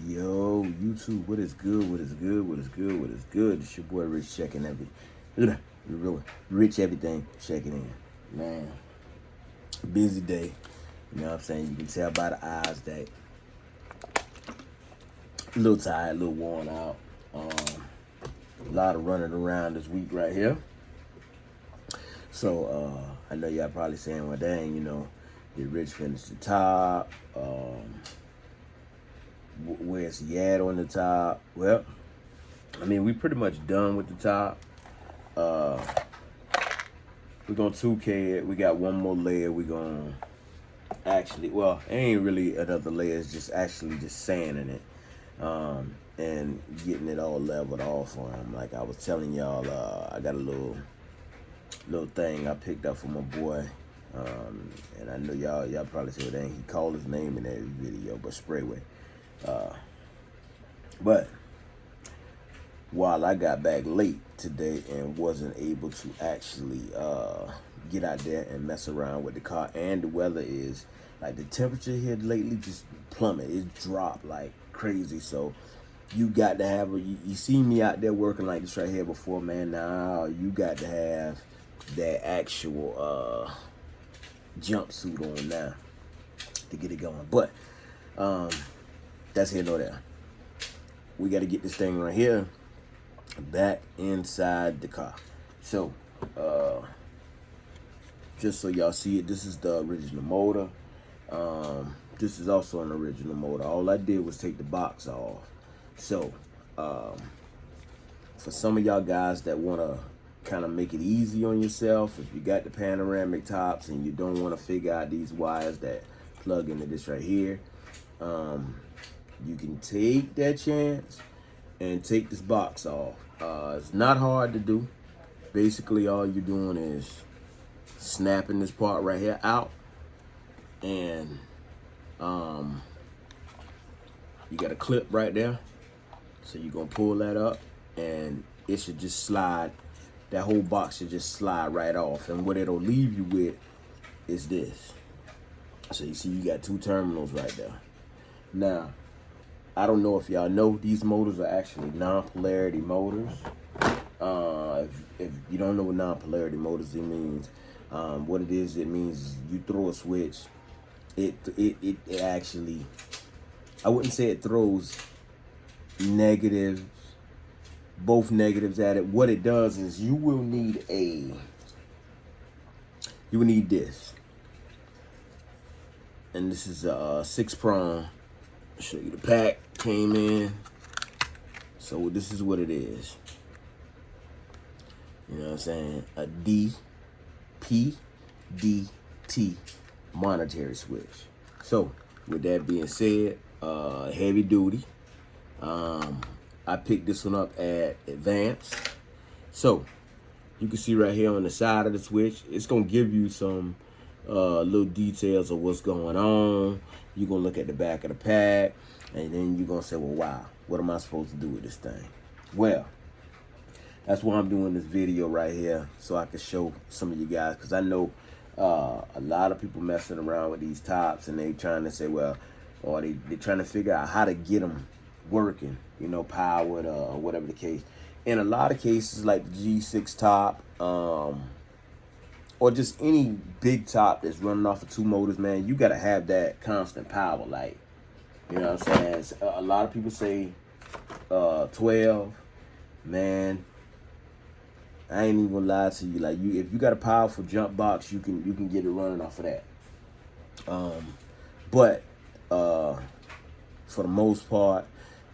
Yo, YouTube, what is good? What is good? What is good? What is good? It's your boy Rich checking Rich Everything checking in. Man, busy day. You know what I'm saying? You can tell by the eyes that a little tired, a little worn out. A lot of running around this week right here. So I know y'all probably saying, well, dang, did Rich finish the top? Where's he at on the top? Well, I mean, we pretty much done with the top. We're gonna 2K it. We got one more layer. We're gonna actually, well, it ain't really another layer. It's just actually just sanding it and getting it all leveled off on him. Like I was telling y'all, I got a little thing I picked up from my boy. And I know y'all probably say, well, dang, he called his name in every video, but Sprayway. But while I got back late today and wasn't able to actually get out there and mess around with the car, and the weather is like, the temperature here lately just plummeted. It dropped like crazy. So you got to have you see me out there working like this right here before, man. Now you got to have that actual jumpsuit on now to get it going. But that's here nor there. We got to get this thing right here back inside the car. So just so y'all see it, this is the original motor. This is also an original motor. All I did was take the box off. So for some of y'all guys that want to kind of make it easy on yourself, if you got the panoramic tops and you don't want to figure out these wires that plug into this right here, you can take that chance and take this box off. It's not hard to do. Basically, all you're doing is snapping this part right here out, and you got a clip right there. So you're gonna pull that up, and it should just slide. That whole box should just slide right off. And what it'll leave you with is this. So you see, you got two terminals right there. Now, I don't know if y'all know, these motors are actually non-polarity motors. If you don't know what non-polarity motors it means, what it is, it means you throw a switch, it actually, I wouldn't say it throws negatives, both negatives at it. What it does is you will need this. And this is a 6-prong. Show you the pack came in. So this is what it is. You know what I'm saying? A DPTP monetary switch. So with that being said, heavy duty. I picked this one up at Advanced. So you can see right here on the side of the switch, it's gonna give you some little details of what's going on. You're gonna look at the back of the pack, and then you're gonna say, well, wow, what am I supposed to do with this thing? Well, that's why I'm doing this video right here, so I can show some of you guys, because I know a lot of people messing around with these tops, and they trying to say, well, or they're trying to figure out how to get them working, powered or whatever the case. In a lot of cases, like the G6 top, or just any big top that's running off of two motors, man, you got to have that constant power. Like, you know what I'm saying? A lot of people say 12. Man, I ain't even gonna lie to you. Like, if you got a powerful jump box, you can get it running off of that. But for the most part,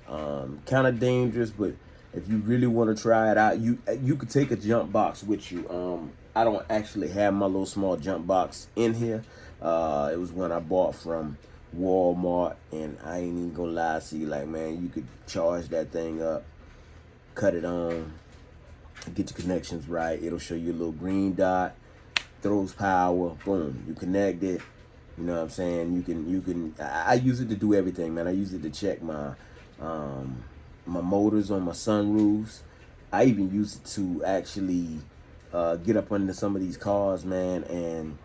kind of dangerous. But if you really want to try it out, you could take a jump box with you. I don't actually have my little small jump box in here. It was one I bought from Walmart, and I ain't even gonna lie to you. Like, man, you could charge that thing up, cut it on, get your connections right. It'll show you a little green dot, throws power, boom, you connect it. You know what I'm saying? You can. I use it to do everything, man. I use it to check my my motors on my sunroofs. I even use it to actually get up under some of these cars, man. And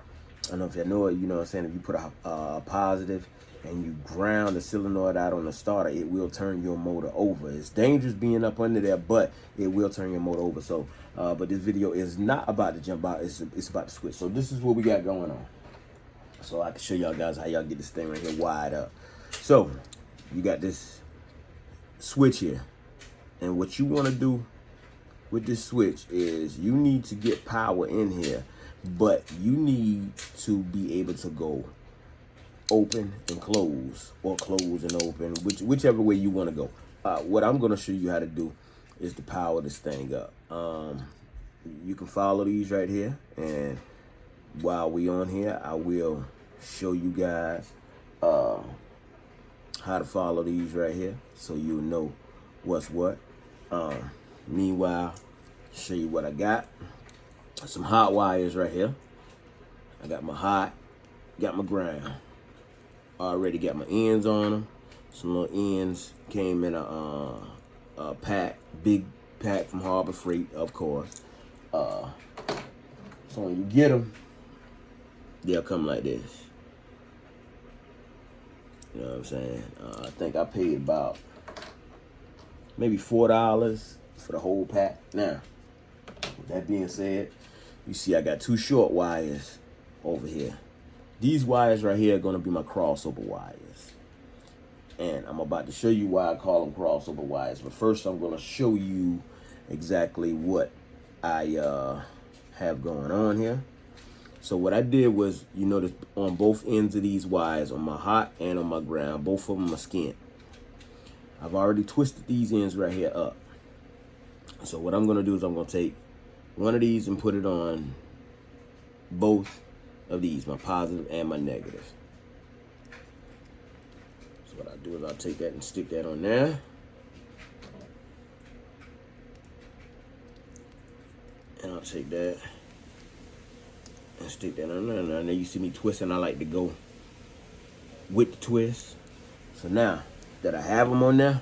I don't know if y'all know it, you know what I'm saying, if you put a positive and you ground the solenoid out on the starter, it will turn your motor over. It's dangerous being up under there, but it will turn your motor over. So, but this video is not about the jump out. It's about the switch. So this is what we got going on. So I can show y'all guys how y'all get this thing right here wired up. So you got this switch here, and what you want to do with this switch is you need to get power in here, but you need to be able to go open and close, or close and open, whichever way you want to go. What I'm going to show you how to do is to power this thing up. You can follow these right here, and while we on here, I will show you guys how to follow these right here, so you'll know what's what. Meanwhile, show you what I got. Some hot wires right here. I got my hot, got my ground. Already got my ends on them. Some little ends came in a pack, big pack from Harbor Freight, of course. So when you get them, they'll come like this. You know what I'm saying? I think I paid about maybe $4 for the whole pack. Now, with that being said, you see I got two short wires over here. These wires right here are going to be my crossover wires. And I'm about to show you why I call them crossover wires. But first, I'm going to show you exactly what I have going on here. So what I did was, you notice on both ends of these wires, on my hot and on my ground, both of them are skint. I've already twisted these ends right here up. So what I'm going to do is I'm going to take one of these and put it on both of these, my positive and my negative. So what I do is I'll take that and stick that on there. And I'll take that and stick that on there. Now you see me twisting. I like to go with the twist. So now that I have them on there,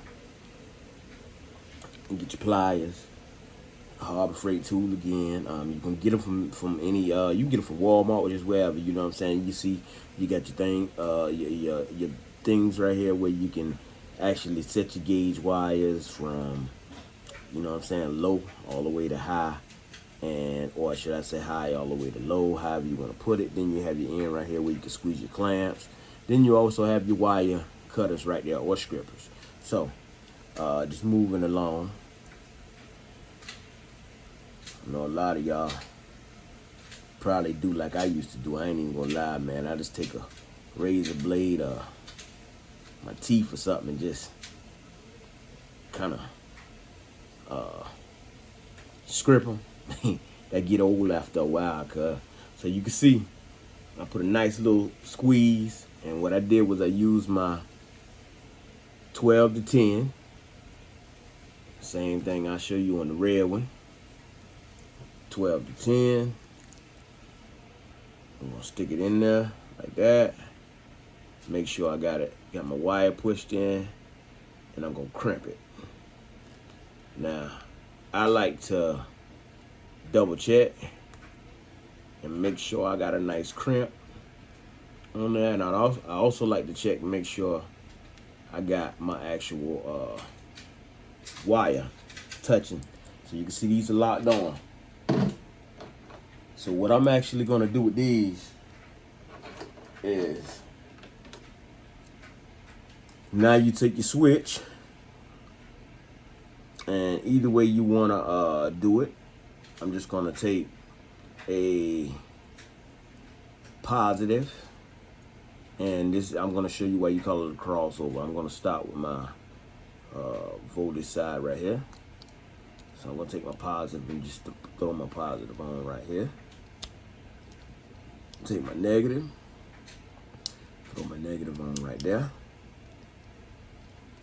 you get your pliers, a Harbor Freight tool again. You can get them from any, you can get them from Walmart or just wherever, you know what I'm saying? You see, you got your thing, your things right here where you can actually set your gauge wires from, you know what I'm saying, low all the way to high, and, or should I say high all the way to low, however you want to put it. Then you have your end right here where you can squeeze your clamps. Then you also have your wire cutters right there, or strippers. So, just moving along. I know a lot of y'all probably do like I used to do. I ain't even gonna lie, man. I just take a razor blade or my teeth or something and just kind of scrape them. That get old after a while, cuz. So you can see, I put a nice little squeeze, and what I did was I used my 12 to 10. Same thing I'll show you on the red one. 12 to 10. I'm gonna stick it in there like that. Make sure I got my wire pushed in, and I'm gonna crimp it. Now, I like to double check and make sure I got a nice crimp on there, and I also like to check and make sure I got my actual wire touching. So you can see these are locked on. So what I'm actually going to do with these is, now you take your switch, and either way you want to do it, I'm just going to take a positive, and this, I'm going to show you why you call it a crossover. I'm going to start with my voltage side right here. So I'm going to take my positive and just throw my positive on right here. Take my negative, throw my negative on right there.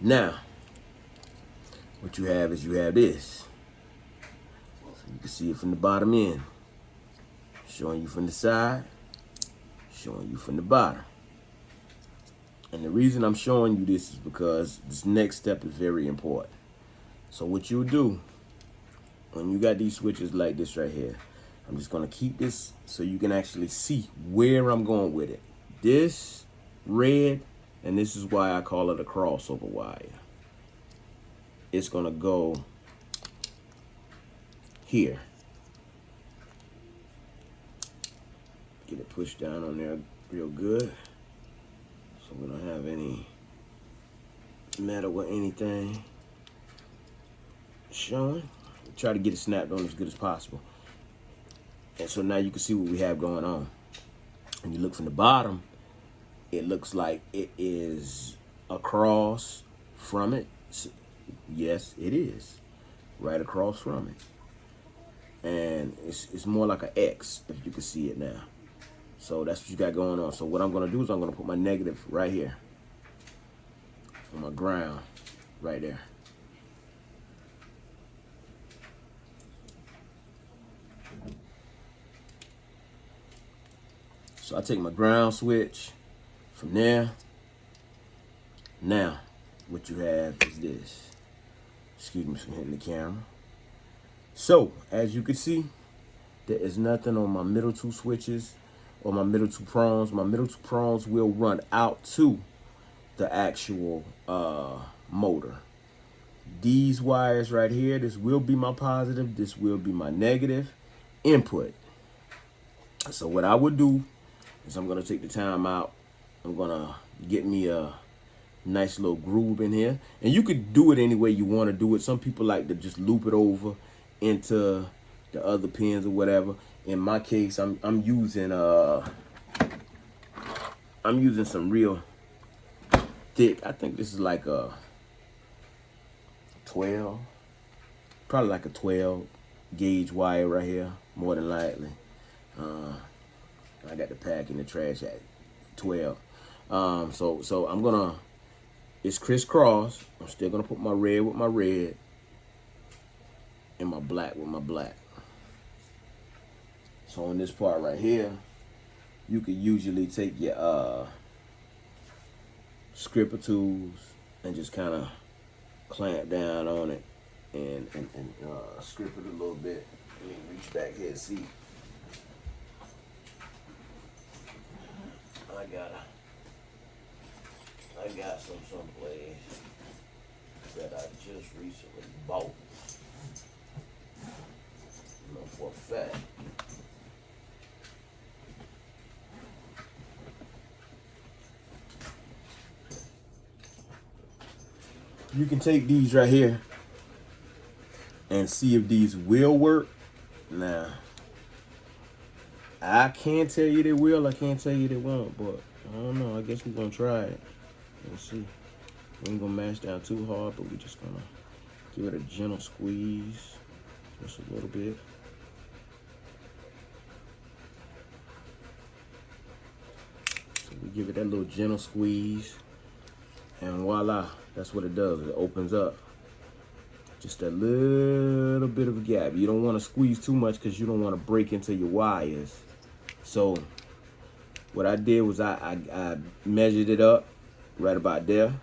Now, what you have is you have this. So you can see it from the bottom end. Showing you from the side, showing you from the bottom. And the reason I'm showing you this is because this next step is very important. So what you'll do, when you got these switches like this right here, I'm just gonna keep this so you can actually see where I'm going with it. This red And this is why I call it a crossover wire. It's gonna go here. Get it pushed down on there real good, so we don't have any metal or anything showing. Try to get it snapped on as good as possible. And so now you can see what we have going on. When you look from the bottom, it looks like it is across from it. Yes, it is. Right across from it. And it's more like an X, if you can see it now. So that's what you got going on. So what I'm going to do is I'm going to put my negative right here on my ground right there. So I take my ground switch from there. Now, what you have is this. Excuse me for hitting the camera. So, as you can see, there is nothing on my middle two switches or my middle two prongs. My middle two prongs will run out to the actual motor. These wires right here, this will be my positive, this will be my negative input. So what I would do is I'm gonna take the time out. I'm gonna get me a nice little groove in here. And you could do it any way you wanna do it. Some people like to just loop it over into the other pins or whatever. In my case, I'm using some real thick. I think this is like a 12, probably like a 12 gauge wire right here, more than likely. I got the pack in the trash at 12. So I'm gonna, it's crisscross. I'm still gonna put my red with my red and my black with my black. So on this part right here, you could usually take your scripper tools and just kind of clamp down on it and script it a little bit. Let me reach back here and see. I got some someplace that I just recently bought. You know, for a fact. You can take these right here and see if these will work. Now, I can't tell you they will, I can't tell you they won't, but I don't know. I guess we're gonna try it. Let's see. We ain't gonna mash down too hard, but we're just gonna give it a gentle squeeze, just a little bit. So we give it that little gentle squeeze, and voila, that's what it does. It opens up just a little bit of a gap. You don't want to squeeze too much because you don't want to break into your wires. So what I did was I measured it up right about there,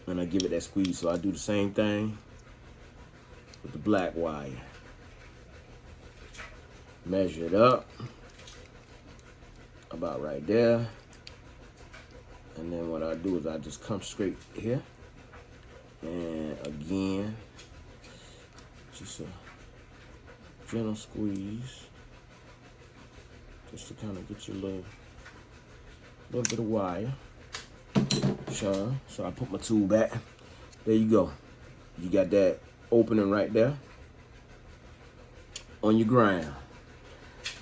and I give it that squeeze. So I do the same thing with the black wire. Measure it up about right there, and then what I do is I just come straight here, and again, just a gentle squeeze, just to kind of get your little bit of wire. Sure. So I put my tool back. There you go. You got that opening right there on your ground.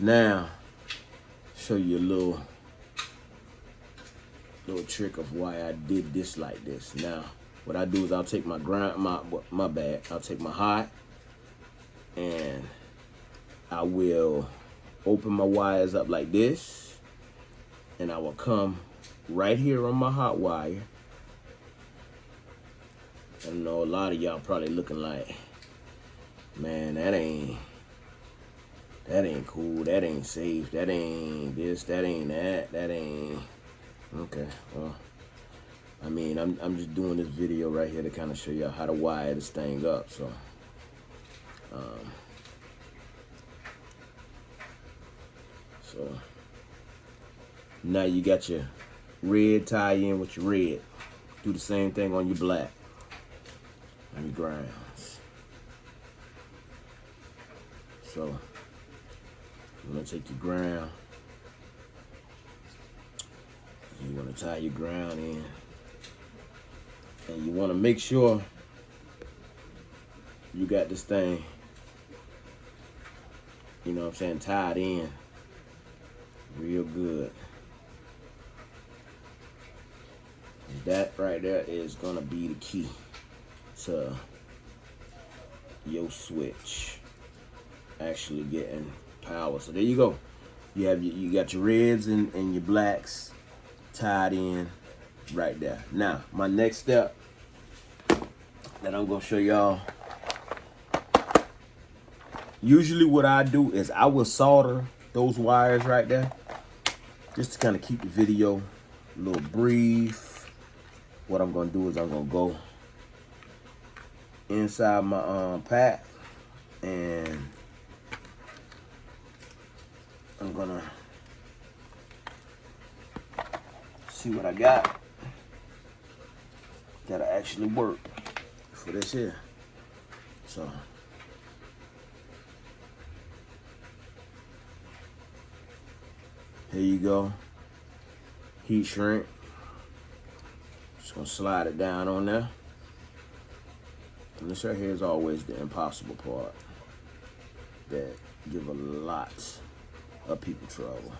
Now, show you a little trick of why I did this like this. Now, what I do is I'll take my ground, my bad. I'll take my hot, and I will open my wires up like this, and I will come right here on my hot wire. I know a lot of y'all probably looking like, man, that ain't cool, that ain't safe, that ain't this, that ain't that ain't, okay, well, I mean, I'm just doing this video right here to kind of show y'all how to wire this thing up. So, so now you got your red tie in with your red. Do the same thing on your black, on your grounds. So you're gonna take your ground, and you're gonna tie your ground in, and you wanna make sure you got this thing, you know what I'm saying, tied in real good. That right there is gonna be the key to your switch actually getting power. So there you go. You got your reds and your blacks tied in right there. Now, my next step that I'm gonna show y'all. Usually what I do is I will solder those wires right there just to kind of keep the video a little brief. What I'm gonna do is I'm gonna go inside my pack, and I'm gonna see what I got that'll actually work for this here. So here you go, heat shrink. Just gonna slide it down on there. And this right here is always the impossible part that give a lot of people trouble.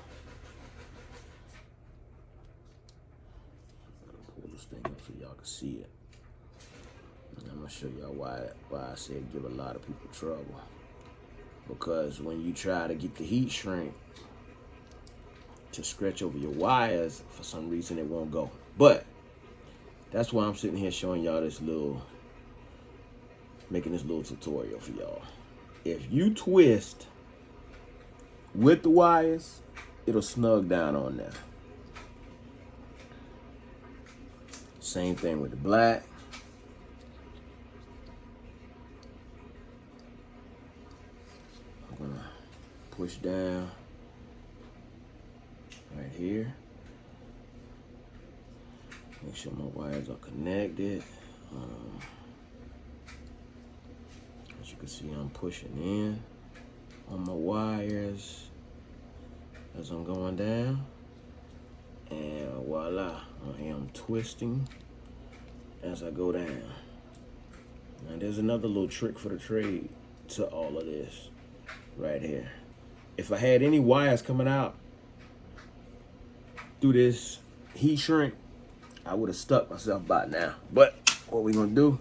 Pull this thing up so y'all can see it. And I'm gonna show y'all why I said give a lot of people trouble. Because when you try to get the heat shrink to stretch over your wires, for some reason it won't go. But that's why I'm sitting here showing y'all this making this little tutorial for y'all. If you twist with the wires, it'll snug down on there. Same thing with the black. I'm gonna push down right here. Make sure my wires are connected. As you can see, I'm pushing in on my wires as I'm going down. And voila, I am twisting as I go down. Now there's another little trick for the trade to all of this right here. If I had any wires coming out through this heat shrink, I would have stuck myself by now. But what we're gonna do,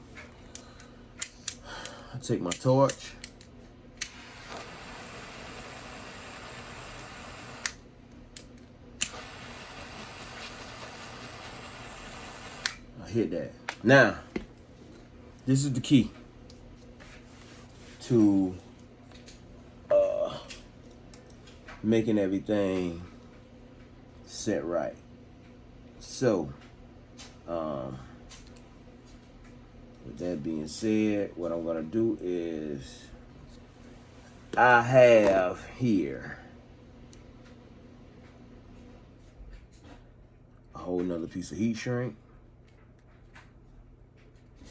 I take my torch, I hit that. Now, this is the key to making everything set right. So, with that being said, what I'm gonna do is I have here a whole nother piece of heat shrink.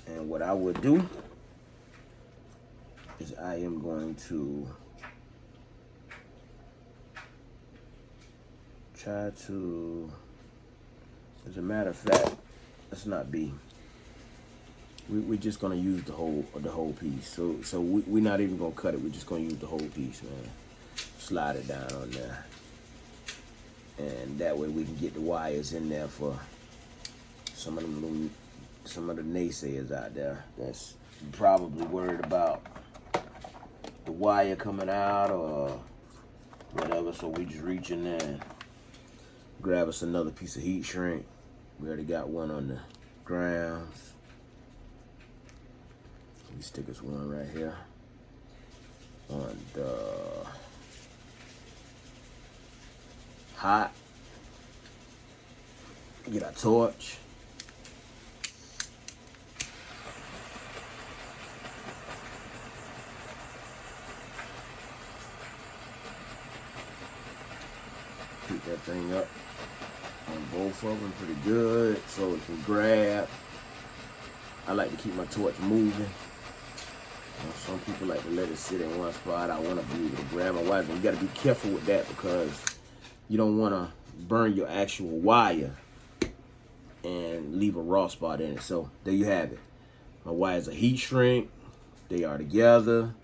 And what I would do is I am going to try to, as a matter of fact, let's not be. We're just gonna use the whole piece. So we're not even gonna cut it. We're just gonna use the whole piece, man. Slide it down on there, and that way we can get the wires in there for some of the naysayers out there that's probably worried about the wire coming out or whatever. So we just reach in there and grab us another piece of heat shrink. We already got one on the grounds. We stick us one right here on the hot. Get our torch. Heat that thing up. on both of them pretty good so it can grab. I like to keep my torch moving. Some people like to let it sit in one spot. I want to be able to grab my wires. And you got to be careful with that because you don't want to burn your actual wire and leave a raw spot in it. So there you have it. My wires are heat shrink. They are together.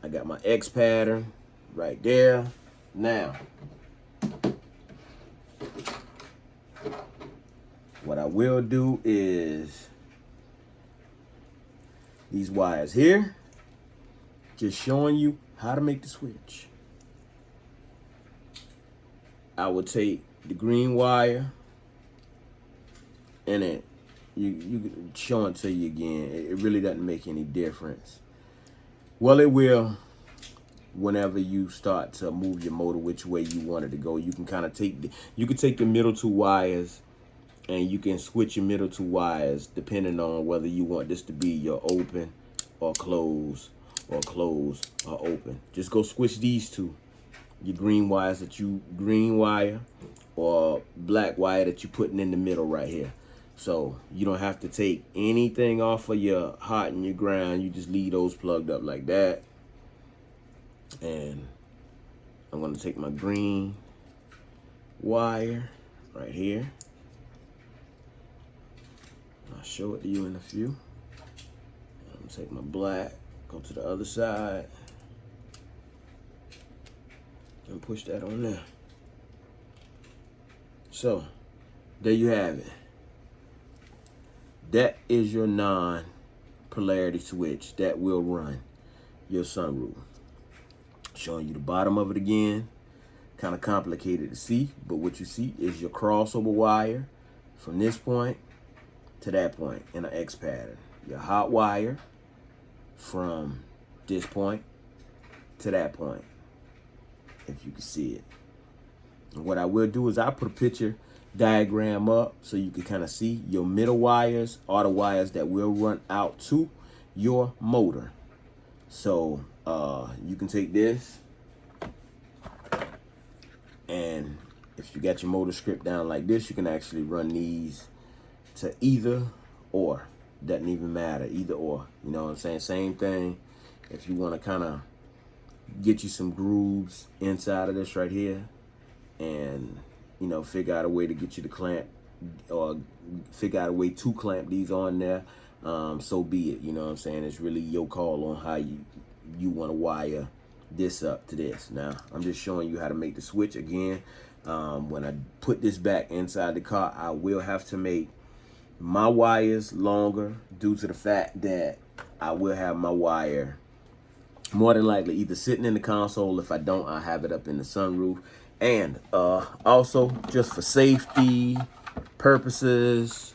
I got my X pattern right there. Now, what I will do is these wires here, just showing you how to make the switch. I will take the green wire and it, you show it to you again. It really doesn't make any difference. Well, it will whenever you start to move your motor which way you want it to go. You can kind of take the middle two wires and you can switch your middle two wires depending on whether you want this to be your open or close or open. Just go switch these two. Your green wires green wire or black wire that you're putting in the middle right here. So you don't have to take anything off of your hot and your ground. You just leave those plugged up like that. And I'm going to take my green wire right here. I'll show it to you in a few. I'm going to take my black, go to the other side, and push that on there. So, there you have it. That is your non-polarity switch that will run your sunroof. Showing you the bottom of it again. Kind of complicated to see, but what you see is your crossover wire from this point to that point in an X pattern. Your hot wire from this point to that point, if you can see it. And what I will do is I'll put a picture diagram up so you can kind of see your middle wires are the wires that will run out to your motor. So you can take this, and if you got your motor script down like this, you can actually run these to either or. Doesn't even matter, either or. You know what I'm saying? Same thing. If you want to kind of get you some grooves inside of this right here, and you know, figure out a way to get you to clamp, or figure out a way to clamp these on there, so be it. You know what I'm saying? It's really your call on how you want to wire this up to this. Now, I'm just showing you how to make the switch again. When I put this back inside the car, I will have to make my wires longer due to the fact that I will have my wire more than likely either sitting in the console. If I don't, I'll have it up in the sunroof. And also, just for safety purposes,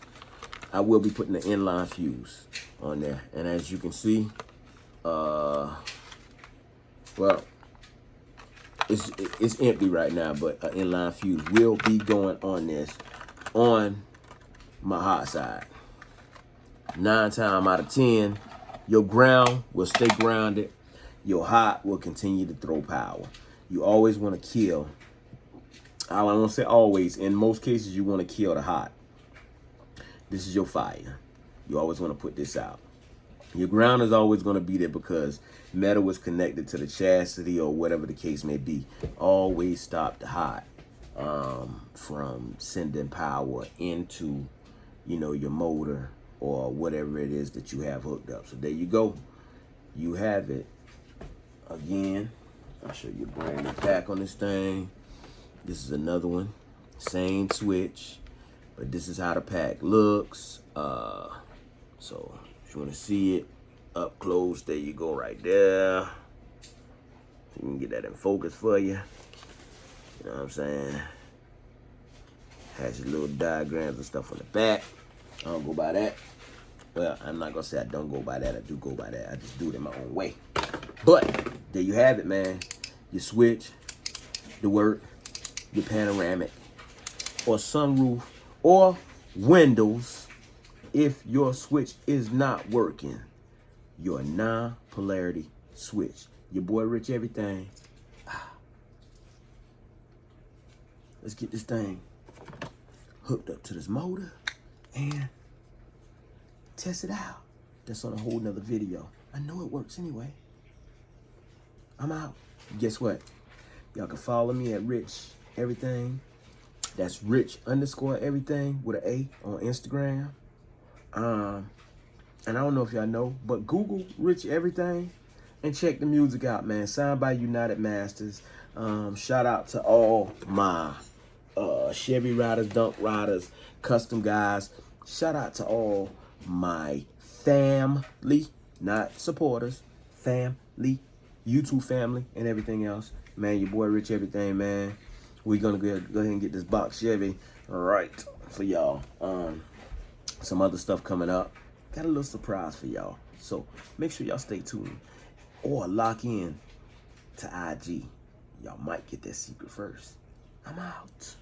I will be putting the inline fuse on there. And as you can see, well, it's empty right now, but an inline fuse will be going on this on my hot side. 9 times out of 10, your ground will stay grounded. Your hot will continue to throw power. You always want to kill. I won't say always. In most cases, you want to kill the hot. This is your fire. You always want to put this out. Your ground is always going to be there because metal is connected to the chassis or whatever the case may be. Always stop the hot from sending power into, you know, your motor or whatever it is that you have hooked up. So there you go. You have it. Again, I'll show you a brand new pack on this thing. This is another one. Same switch, but this is how the pack looks. So if you want to see it up close, there you go right there. So you can get that in focus for you. You know what I'm saying? Has your little diagrams and stuff on the back. I don't go by that. Well, I'm not going to say I don't go by that. I do go by that. I just do it in my own way. But there you have it, man. Your switch, the work, your panoramic, or sunroof, or windows. If your switch is not working, your non-polarity switch. Your boy Rich Everything. Let's get this thing hooked up to this motor and test it out. That's on a whole nother video. I know it works anyway. I'm out. Guess what? Y'all can follow me at Rich Everythang. That's Rich_everything with an A on Instagram. And I don't know if y'all know, but Google Rich Everything and check the music out, man. Signed by UnitedMasters. Shout out to all my Chevy riders, dump riders, custom guys. Shout out to all my family, not supporters, family, YouTube family, and everything else. Man, your boy Rich Everything, man. We're gonna go ahead and get this box Chevy right for y'all. Some other stuff coming up. Got a little surprise for y'all. So make sure y'all stay tuned or lock in to IG. Y'all might get that secret first. I'm out.